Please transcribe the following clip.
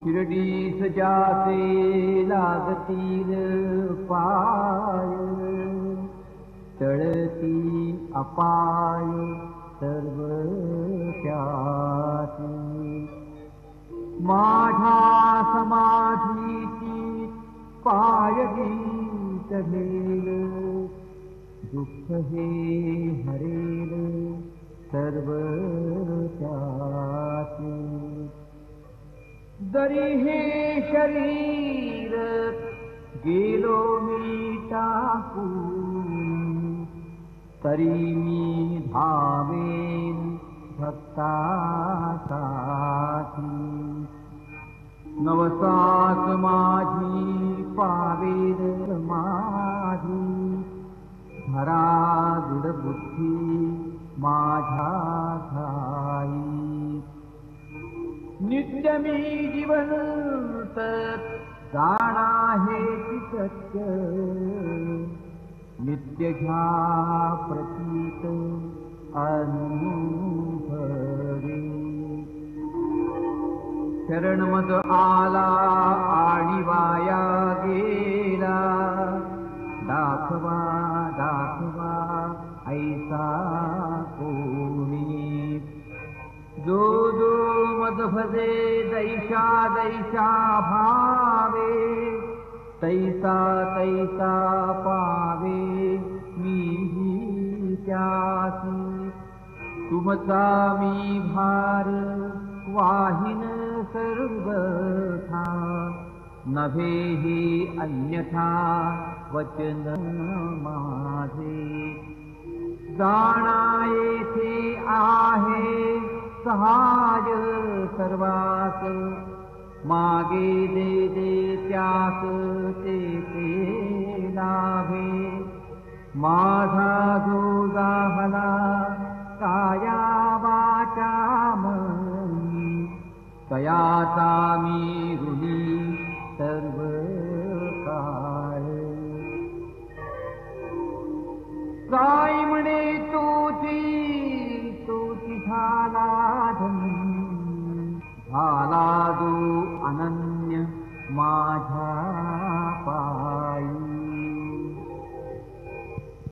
शिर्डीस जाचे लागतील पाय, टळती अपाय सर्व त्याची. माझ्या समाधीची पायगीत घेल, दुःख हे हरेल सर्व त्याची. जरी हे शरीर गेलो मी टाकून, तरी मी धावेन भक्तासाठी. नवसात माझी पावेल माझी, धरा दृढ बुद्धी माझ्या ठाई. नित्य मी जिवंत जाणा हेची सत्य, नित्य घ्या प्रतीत अनुभवे. शरण मज आला आणि वाया गेला, दाखवा दाखवा ऐसा कोणी. जो जो मद भजे दैशा दैशा भावे, तैसा तैसा पावे मीही त्यासी. तुमचा मी भार वाहिन सर्वथा, नभे ही अन्यथा वचन माझे. जाणा येथे आहे सहाय सर्वास, मागे दे दे त्यास ते लाभे. माझा जो